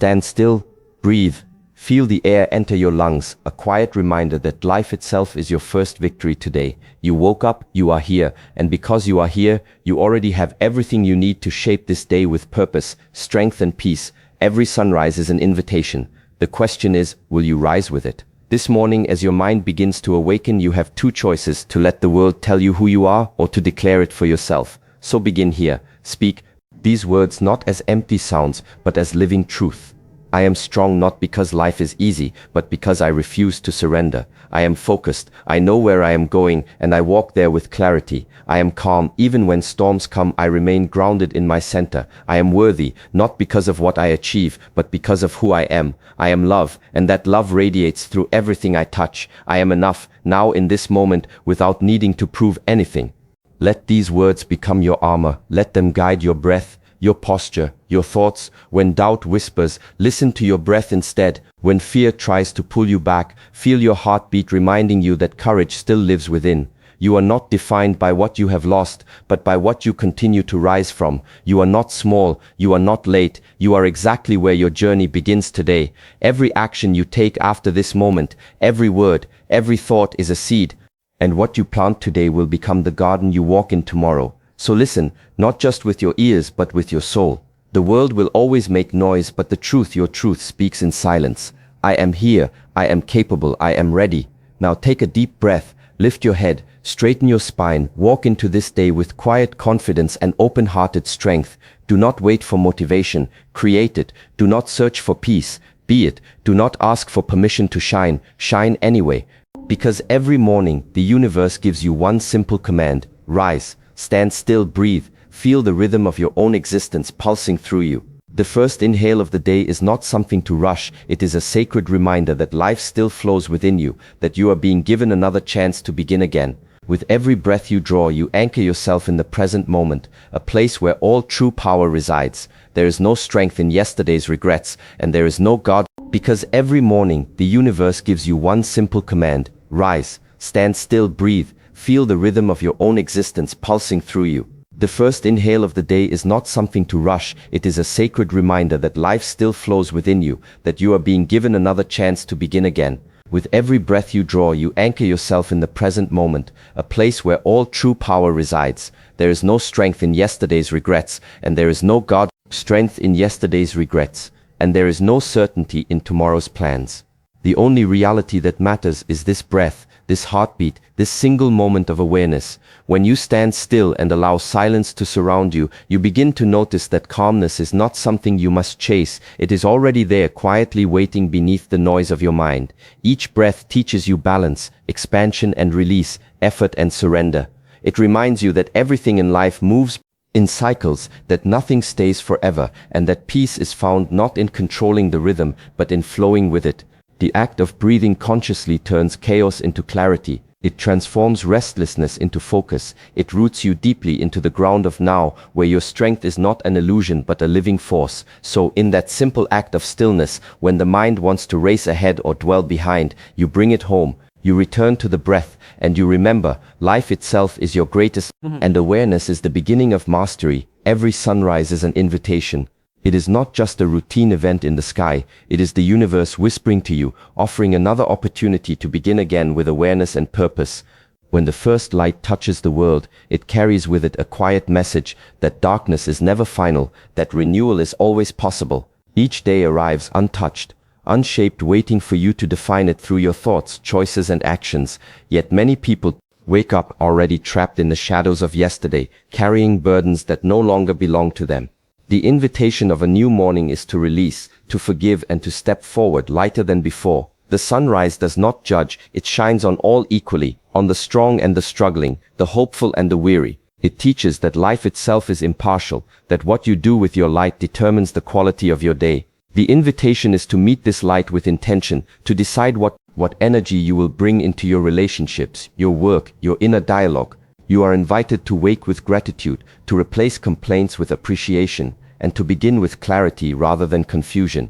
Stand still, breathe, feel the air enter your lungs, a quiet reminder that life itself is your first victory today. You woke up, you are here, and because you are here, you already have everything you need to shape this day with purpose, strength and peace. Every sunrise is an invitation. The question is, will you rise with it? This morning, as your mind begins to awaken, you have two choices: to let the world tell you who you are, or to declare it for yourself. So begin here. Speak these words not as empty sounds, but as living truth. I am strong not because life is easy, but because I refuse to surrender. I am focused, I know where I am going, and I walk there with clarity. I am calm, even when storms come, I remain grounded in my center. I am worthy, not because of what I achieve, but because of who I am. I am love, and that love radiates through everything I touch. I am enough, now in this moment, without needing to prove anything. Let these words become your armor. Let them guide your breath, your posture, your thoughts. When doubt whispers, listen to your breath instead. When fear tries to pull you back, feel your heartbeat reminding you that courage still lives within. You are not defined by what you have lost, but by what you continue to rise from. You are not small, you are not late, you are exactly where your journey begins today. Every action you take after this moment, every word, every thought is a seed, and what you plant today will become the garden you walk in tomorrow. So listen, not just with your ears, but with your soul. The world will always make noise, but the truth, your truth, speaks in silence. I am here, I am capable, I am ready. Now take a deep breath, lift your head, straighten your spine, walk into this day with quiet confidence and open-hearted strength. Do not wait for motivation, create it. Do not search for peace, be it. Do not ask for permission to shine, shine anyway. Because every morning, the universe gives you one simple command: rise. Stand still, breathe, feel the rhythm of your own existence pulsing through you. The first inhale of the day is not something to rush, it is a sacred reminder that life still flows within you, that you are being given another chance to begin again. With every breath you draw, you anchor yourself in the present moment, a place where all true power resides. There is no strength in yesterday's regrets, and there is no God, because every morning the universe gives you one simple command: rise, stand still, breathe, feel the rhythm of your own existence pulsing through you. The first inhale of the day is not something to rush, it is a sacred reminder that life still flows within you, that you are being given another chance to begin again. With every breath you draw, you anchor yourself in the present moment, a place where all true power resides. There is no strength in yesterday's regrets, and there is no God strength in yesterday's regrets, and there is no certainty in tomorrow's plans. The only reality that matters is this breath, this heartbeat, this single moment of awareness. When you stand still and allow silence to surround you, you begin to notice that calmness is not something you must chase. It is already there, quietly waiting beneath the noise of your mind. Each breath teaches you balance, expansion and release, effort and surrender. It reminds you that everything in life moves in cycles, that nothing stays forever, and that peace is found not in controlling the rhythm, but in flowing with it. The act of breathing consciously turns chaos into clarity. It transforms restlessness into focus. It roots you deeply into the ground of now, where your strength is not an illusion but a living force. So, in that simple act of stillness, when the mind wants to race ahead or dwell behind, you bring it home. You return to the breath, and you remember, life itself is your greatest, and awareness is the beginning of mastery. Every sunrise is an invitation. It is not just a routine event in the sky, it is the universe whispering to you, offering another opportunity to begin again with awareness and purpose. When the first light touches the world, it carries with it a quiet message that darkness is never final, that renewal is always possible. Each day arrives untouched, unshaped, waiting for you to define it through your thoughts, choices and actions. Yet many people wake up already trapped in the shadows of yesterday, carrying burdens that no longer belong to them. The invitation of a new morning is to release, to forgive and to step forward lighter than before. The sunrise does not judge, it shines on all equally, on the strong and the struggling, the hopeful and the weary. It teaches that life itself is impartial, that what you do with your light determines the quality of your day. The invitation is to meet this light with intention, to decide what energy you will bring into your relationships, your work, your inner dialogue. You are invited to wake with gratitude, to replace complaints with appreciation, and to begin with clarity rather than confusion.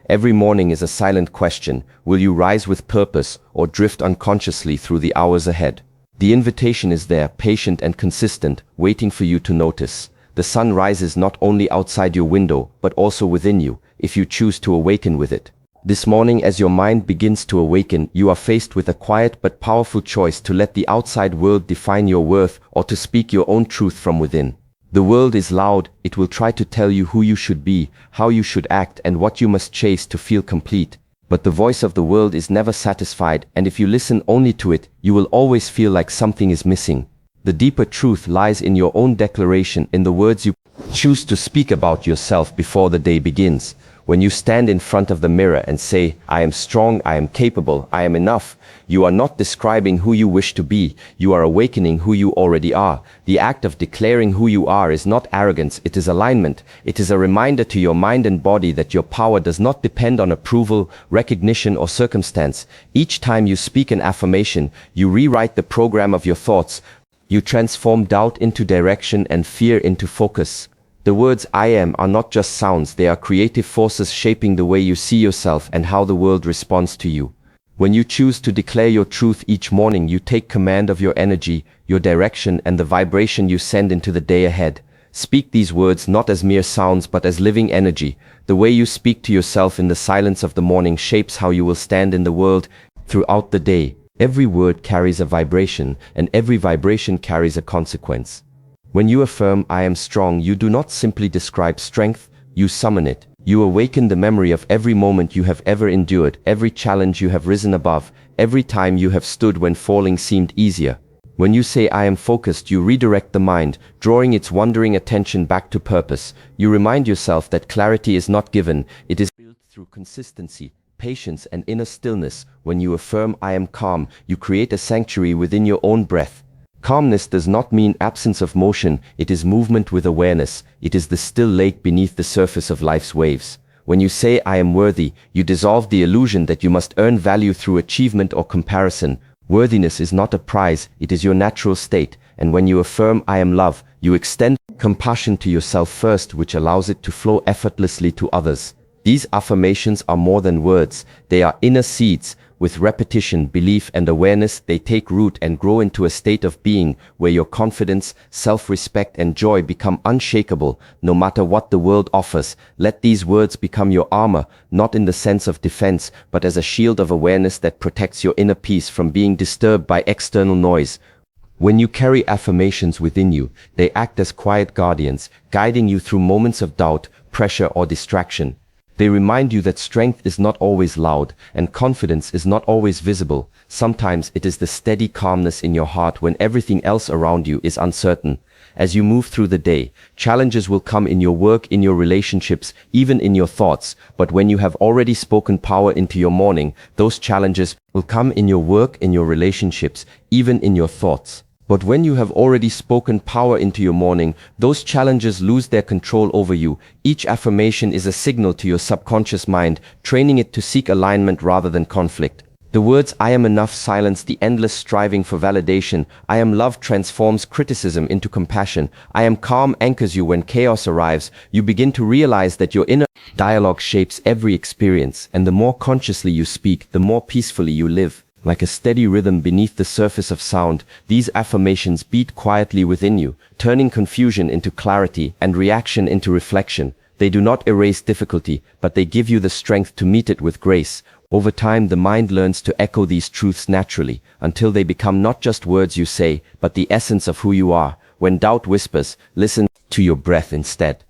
Every morning is a silent question: will you rise with purpose or drift unconsciously through the hours ahead? The invitation is there, patient and consistent, waiting for you to notice. The sun rises not only outside your window, but also within you, if you choose to awaken with it. This morning, as your mind begins to awaken, you are faced with a quiet but powerful choice to let the outside world define your worth or to speak your own truth from within. The world is loud. It will try to tell you who you should be, how you should act, and what you must chase to feel complete. But the voice of the world is never satisfied, and if you listen only to it, you will always feel like something is missing. The deeper truth lies in your own declaration, in the words you choose to speak about yourself before the day begins. When you stand in front of the mirror and say, "I am strong, I am capable, I am enough," you are not describing who you wish to be, you are awakening who you already are. The act of declaring who you are is not arrogance, it is alignment. It is a reminder to your mind and body that your power does not depend on approval, recognition, or circumstance. Each time you speak an affirmation, you rewrite the program of your thoughts. You transform doubt into direction and fear into focus. The words "I am" are not just sounds, they are creative forces shaping the way you see yourself and how the world responds to you. When you choose to declare your truth each morning, you take command of your energy, your direction, and the vibration you send into the day ahead. Speak these words not as mere sounds but as living energy. The way you speak to yourself in the silence of the morning shapes how you will stand in the world throughout the day. Every word carries a vibration, and every vibration carries a consequence. When you affirm "I am strong," you do not simply describe strength, you summon it. You awaken the memory of every moment you have ever endured, every challenge you have risen above, every time you have stood when falling seemed easier. When you say "I am focused," you redirect the mind, drawing its wandering attention back to purpose. You remind yourself that clarity is not given, it is built through consistency, patience, and inner stillness. When you affirm "I am calm," you create a sanctuary within your own breath. Calmness does not mean absence of motion, it is movement with awareness. It is the still lake beneath the surface of life's waves. When you say "I am worthy," you dissolve the illusion that you must earn value through achievement or comparison. Worthiness is not a prize, it is your natural state. And when you affirm "I am love," you extend compassion to yourself first, which allows it to flow effortlessly to others. These affirmations are more than words, they are inner seeds. With repetition, belief, and awareness, they take root and grow into a state of being where your confidence, self-respect, and joy become unshakable, no matter what the world offers. Let these words become your armor, not in the sense of defense, but as a shield of awareness that protects your inner peace from being disturbed by external noise. When you carry affirmations within you, they act as quiet guardians, guiding you through moments of doubt, pressure, or distraction. They remind you that strength is not always loud, and confidence is not always visible. Sometimes it is the steady calmness in your heart when everything else around you is uncertain. As you move through the day, challenges will come in your work, in your relationships, even in your thoughts. But when you have already spoken power into your morning, those challenges will come in your work, in your relationships, even in your thoughts. But when you have already spoken power into your morning, those challenges lose their control over you. Each affirmation is a signal to your subconscious mind, training it to seek alignment rather than conflict. The words "I am enough" silence the endless striving for validation. "I am love" transforms criticism into compassion. "I am calm" anchors you when chaos arrives. You begin to realize that your inner dialogue shapes every experience, and the more consciously you speak, the more peacefully you live. Like a steady rhythm beneath the surface of sound, these affirmations beat quietly within you, turning confusion into clarity and reaction into reflection. They do not erase difficulty, but they give you the strength to meet it with grace. Over time, the mind learns to echo these truths naturally, until they become not just words you say, but the essence of who you are. When doubt whispers, listen to your breath instead.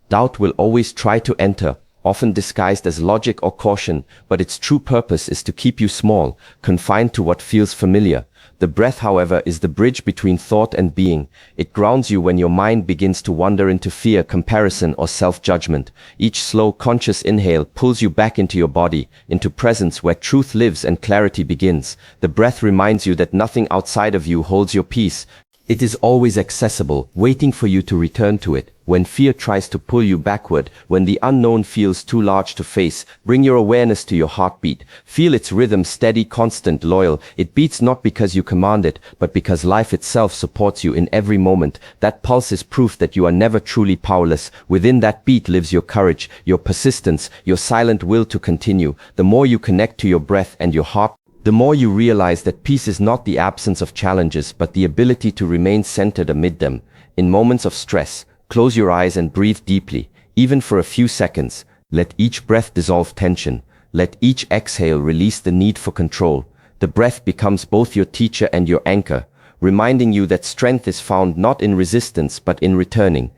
Doubt will always try to enter, often disguised as logic or caution, but its true purpose is to keep you small, confined to what feels familiar. The breath, however, is the bridge between thought and being. It grounds you when your mind begins to wander into fear, comparison, or self-judgment. Each slow, conscious inhale pulls you back into your body, into presence where truth lives and clarity begins. The breath reminds you that nothing outside of you holds your peace. It is always accessible, waiting for you to return to it. When fear tries to pull you backward, when the unknown feels too large to face, bring your awareness to your heartbeat. Feel its rhythm, steady, constant, loyal. It beats not because you command it, but because life itself supports you in every moment. That pulse is proof that you are never truly powerless. Within that beat lives your courage, your persistence, your silent will to continue. The more you connect to your breath and your heart, the more you realize that peace is not the absence of challenges, but the ability to remain centered amid them. In moments of stress, close your eyes and breathe deeply, even for a few seconds. Let each breath dissolve tension. Let each exhale release the need for control. The breath becomes both your teacher and your anchor, reminding you that strength is found not in resistance but in returning.